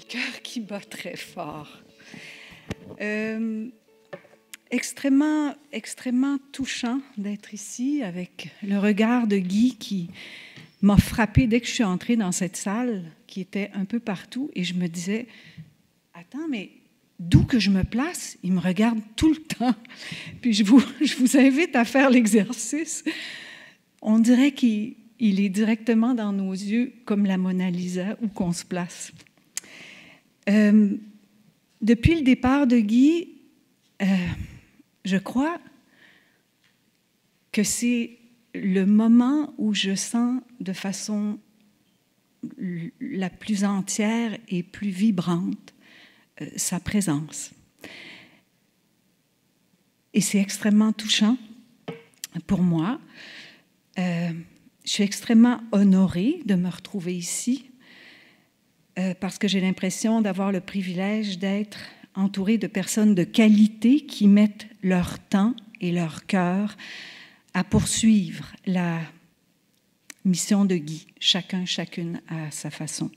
le cœur qui bat très fort. Extrêmement touchant d'être ici avec le regard de Guy qui m'a frappée dès que je suis entrée dans cette salle qui était un peu partout et je me disais « Attends, mais d'où que je me place, il me regarde tout le temps. » Puis je vous invite à faire l'exercice. On dirait qu'il est directement dans nos yeux comme la Mona Lisa où qu'on se place. Depuis le départ de Guy, je crois que c'est le moment où je sens de façon la plus entière et plus vibrante sa présence. Et c'est extrêmement touchant pour moi. Je suis extrêmement honorée de me retrouver ici parce que j'ai l'impression d'avoir le privilège d'être entourée de personnes de qualité qui mettent leur temps et leur cœur à poursuivre la mission de Guy, chacune à sa façon.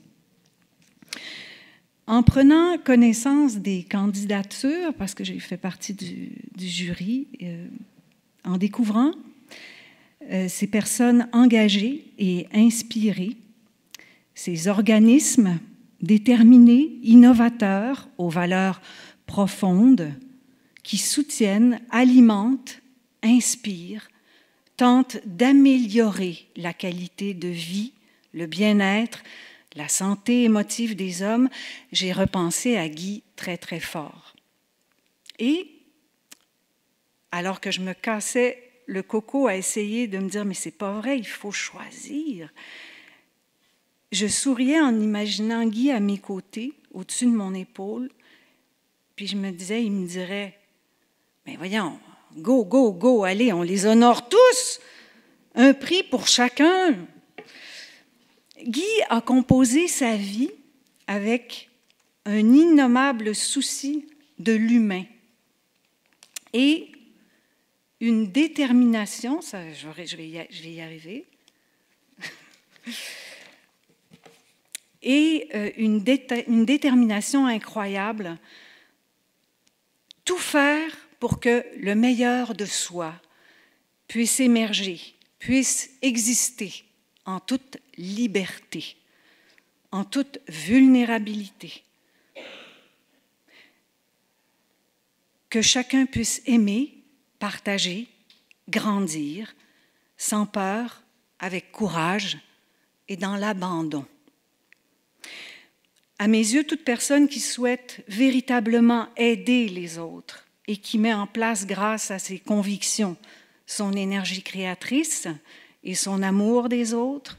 En prenant connaissance des candidatures, parce que j'ai fait partie du jury, en découvrant ces personnes engagées et inspirées, ces organismes déterminés, innovateurs, aux valeurs profondes, qui soutiennent, alimentent, inspirent, tentent d'améliorer la qualité de vie, le bien-être, la santé émotive des hommes, j'ai repensé à Guy très, très fort. Et alors que je me cassais le coco à essayer de me dire « mais c'est pas vrai, il faut choisir », je souriais en imaginant Guy à mes côtés, au-dessus de mon épaule, puis je me disais, il me dirait « mais voyons, go, go, go, allez, on les honore tous, un prix pour chacun ». Guy a composé sa vie avec un innommable souci de l'humain et une détermination, ça, je vais y arriver, et une détermination incroyable, tout faire pour que le meilleur de soi puisse émerger, puisse exister en toute liberté, en toute vulnérabilité. Que chacun puisse aimer, partager, grandir, sans peur, avec courage et dans l'abandon. À mes yeux, toute personne qui souhaite véritablement aider les autres et qui met en place, grâce à ses convictions, son énergie créatrice et son amour des autres,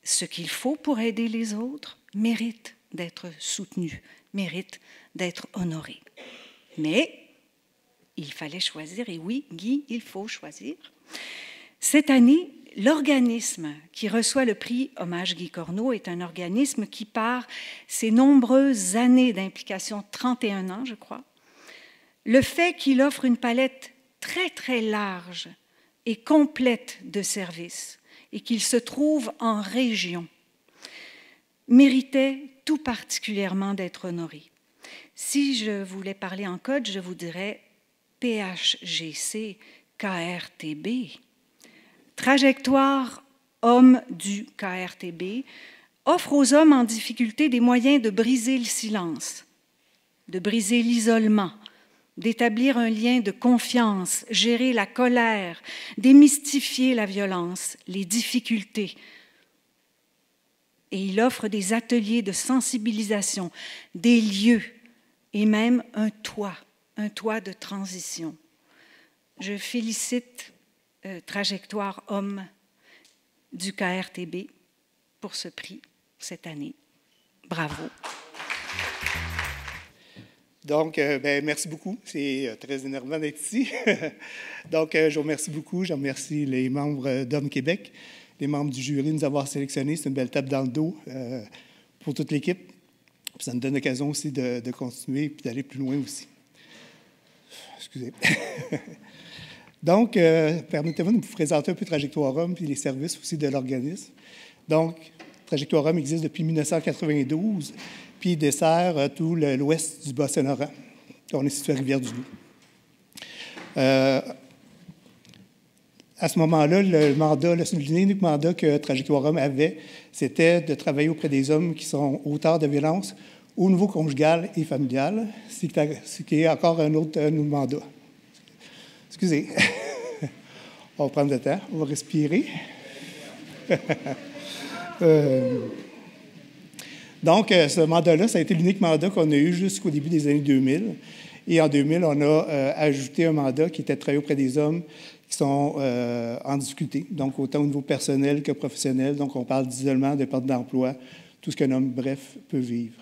ce qu'il faut pour aider les autres, mérite d'être soutenu, mérite d'être honoré. Mais il fallait choisir, et oui, Guy, il faut choisir. Cette année, l'organisme qui reçoit le prix Hommage Guy Corneau est un organisme qui, par ses nombreuses années d'implication, 31 ans, je crois, le fait qu'il offre une palette très, très large et complète de services et qu'il se trouve en région, méritait tout particulièrement d'être honoré. Si je voulais parler en code, je vous dirais PHGC KRTB. Trajectoire Homme du KRTB offre aux hommes en difficulté des moyens de briser le silence, de briser l'isolement, d'établir un lien de confiance, gérer la colère, démystifier la violence, les difficultés. Et il offre des ateliers de sensibilisation, des lieux et même un toit de transition. Je félicite Trajectoire Homme du KRTB pour ce prix cette année. Bravo. Donc, merci beaucoup. C'est très énervant d'être ici. Donc, je vous remercie beaucoup. Je remercie les membres d'Hommes Québec, les membres du jury de nous avoir sélectionnés. C'est une belle tape dans le dos pour toute l'équipe. Puis ça nous donne l'occasion aussi de continuer et d'aller plus loin aussi. Excusez. Donc, permettez-moi de vous présenter un peu Trajectoire Homme et les services aussi de l'organisme. Donc, Trajectoire Homme existe depuis 1992, puis il dessert tout l'ouest du Bas-Saint-Laurent. On est situé à Rivière-du-Loup. À ce moment-là, l'unique mandat que Trajectoire Homme avait, c'était de travailler auprès des hommes qui sont auteurs de violences au niveau conjugal et familial, ce qui est encore un autre mandat. Excusez. On va prendre le temps, on va respirer. Donc, ce mandat-là, ça a été l'unique mandat qu'on a eu jusqu'au début des années 2000. Et en 2000, on a ajouté un mandat qui était de travailler auprès des hommes qui sont en difficulté, donc autant au niveau personnel que professionnel. Donc, on parle d'isolement, de perte d'emploi, tout ce qu'un homme, bref, peut vivre.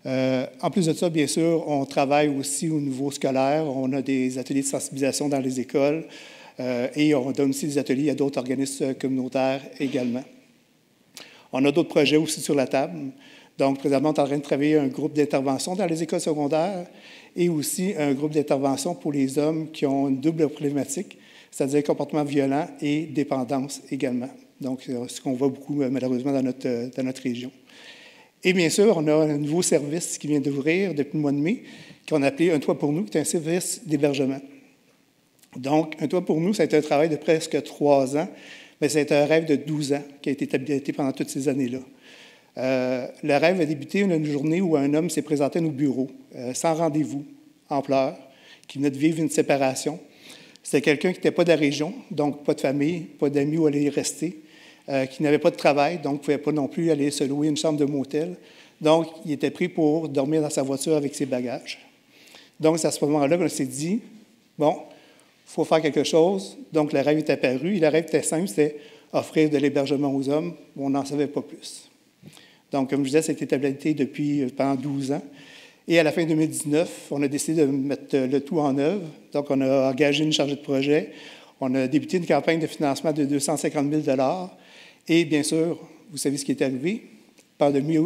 En plus de ça, bien sûr, on travaille aussi au niveau scolaire. On a des ateliers de sensibilisation dans les écoles et on donne aussi des ateliers à d'autres organismes communautaires également. On a d'autres projets aussi sur la table. Donc, présentement, on est en train de travailler un groupe d'intervention dans les écoles secondaires et aussi un groupe d'intervention pour les hommes qui ont une double problématique, c'est-à-dire comportement violent et dépendance également. Donc, ce qu'on voit beaucoup, malheureusement, dans notre région. Et bien sûr, on a un nouveau service qui vient d'ouvrir depuis le mois de mai, qu'on a appelé Un toit pour nous, qui est un service d'hébergement. Donc, Un toit pour nous, ça a été un travail de presque 3 ans, mais ça a été un rêve de 12 ans qui a été établi pendant toutes ces années-là. Le rêve a débuté une journée où un homme s'est présenté à nos bureaux, sans rendez-vous, en pleurs, qui venait de vivre une séparation. C'était quelqu'un qui n'était pas de la région, donc pas de famille, pas d'amis où aller y rester, qui n'avait pas de travail, donc ne pouvait pas non plus aller se louer une chambre de motel. Donc, il était pris pour dormir dans sa voiture avec ses bagages. Donc, c'est à ce moment-là qu'on s'est dit, bon, il faut faire quelque chose. Donc, le rêve est apparu. Et le rêve était simple, c'était offrir de l'hébergement aux hommes. On n'en savait pas plus. Donc, comme je disais, cette établi depuis pendant 12 ans. Et à la fin 2019, on a décidé de mettre le tout en œuvre. Donc, on a engagé une chargée de projet. On a débuté une campagne de financement de 250 000 $. Et bien sûr, vous savez ce qui est arrivé. Pandémie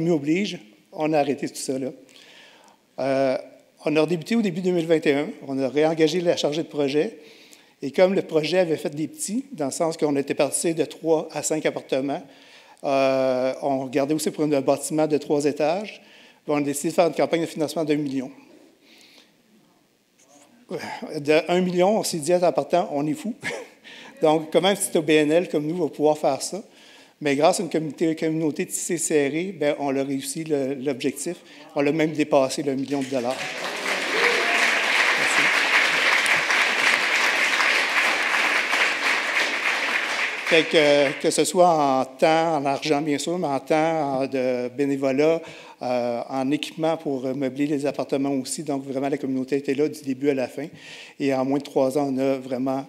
oblige, on a arrêté tout ça là. On a redébuté au début 2021. On a réengagé la chargée de projet. Et comme le projet avait fait des petits, dans le sens qu'on était parti de 3 à 5 appartements, on regardait aussi pour un bâtiment de 3 étages. On a décidé de faire une campagne de financement de 1 million. De 1 million, on s'est dit en partant, on est fou. Donc, comment un petit OBNL comme nous va pouvoir faire ça? Mais grâce à une communauté tissée serrée, bien, on a réussi l'objectif. On a même dépassé le $1 million. Merci. Fait que ce soit en temps, en argent, bien sûr, mais en temps de bénévolat, en équipement pour meubler les appartements aussi. Donc, vraiment, la communauté était là du début à la fin. Et en moins de 3 ans, on a vraiment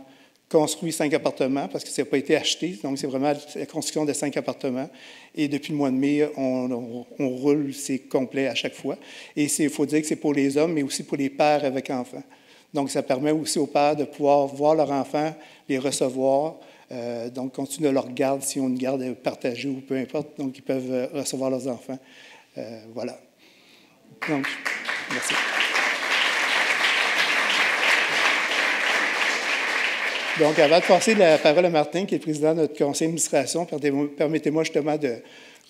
construit 5 appartements parce que ça n'a pas été acheté. Donc, c'est vraiment la construction de 5 appartements. Et depuis le mois de mai, on roule, c'est complet à chaque fois. Et il faut dire que c'est pour les hommes, mais aussi pour les pères avec enfants. Donc, ça permet aussi aux pères de pouvoir voir leurs enfants, les recevoir. Donc, continuer de leur garde, si on une garde partagée ou peu importe. Donc, ils peuvent recevoir leurs enfants. Voilà. Donc, merci. Donc, avant de passer la parole à Martin, qui est le président de notre conseil d'administration, permettez-moi justement de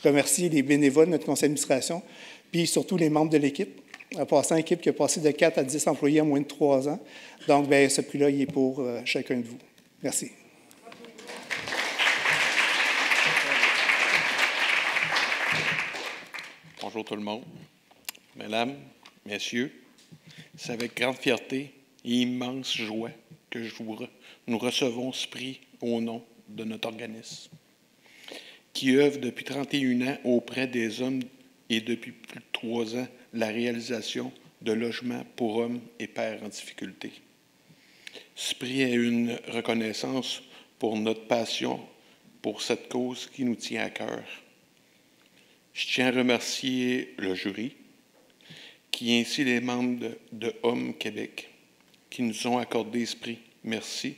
remercier les bénévoles de notre conseil d'administration, puis surtout les membres de l'équipe. En passant, l'équipe qui a passé de 4 à 10 employés en moins de 3 ans. Donc, bien, ce prix-là, il est pour chacun de vous. Merci. Bonjour tout le monde. Mesdames, messieurs, c'est avec grande fierté et immense joie que nous recevons ce prix au nom de notre organisme, qui œuvre depuis 31 ans auprès des hommes et depuis plus de 3 ans la réalisation de logements pour hommes et pères en difficulté. Ce prix est une reconnaissance pour notre passion pour cette cause qui nous tient à cœur. Je tiens à remercier le jury, qui est ainsi les membres de Hommes Québec, qui nous ont accordé ce prix. Merci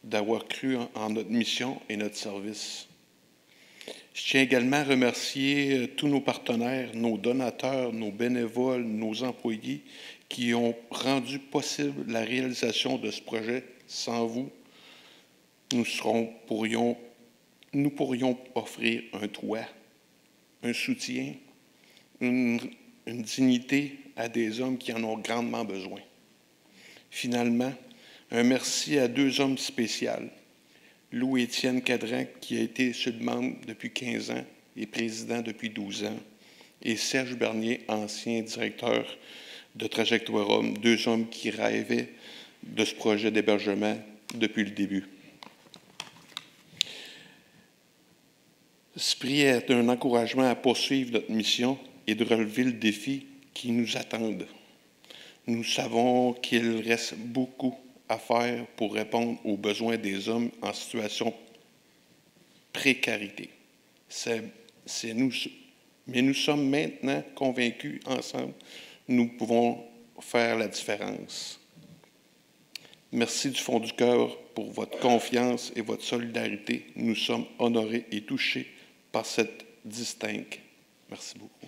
d'avoir cru en notre mission et notre service. Je tiens également à remercier tous nos partenaires, nos donateurs, nos bénévoles, nos employés qui ont rendu possible la réalisation de ce projet. Sans vous, nous ne pourrions nous pourrions offrir un toit, un soutien, une dignité à des hommes qui en ont grandement besoin. Finalement, un merci à 2 hommes spéciaux, Louis-Étienne Cadran, qui a été sud-membre depuis 15 ans et président depuis 12 ans, et Serge Bernier, ancien directeur de Trajectoire Homme, 2 hommes qui rêvaient de ce projet d'hébergement depuis le début. Ce prix est un encouragement à poursuivre notre mission et de relever le défi qui nous attend. Nous savons qu'il reste beaucoup à faire pour répondre aux besoins des hommes en situation de précarité. Mais nous sommes maintenant convaincus ensemble, nous pouvons faire la différence. Merci du fond du cœur pour votre confiance et votre solidarité. Nous sommes honorés et touchés par cette distincte. Merci beaucoup.